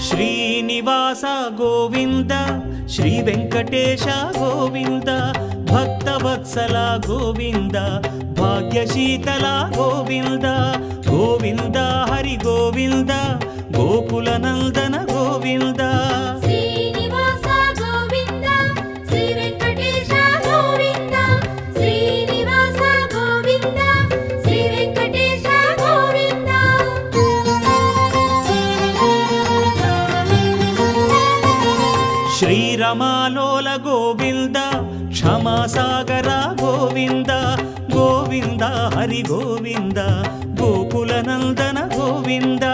Srinivasa Govinda Shri Venkatesha Govinda Bhaktavatsala Govinda భాగ్యశీతల Govinda Govinda Hari Govinda Gokula Nandana Govinda Srinivasa Govinda Shri Venkatesha Govinda Srinivasa Govinda Shri Venkatesha Govinda శ్రీరమాలోల Govinda క్షమాసాగర Govinda Govinda Hari Govinda Gokula Nandana Govinda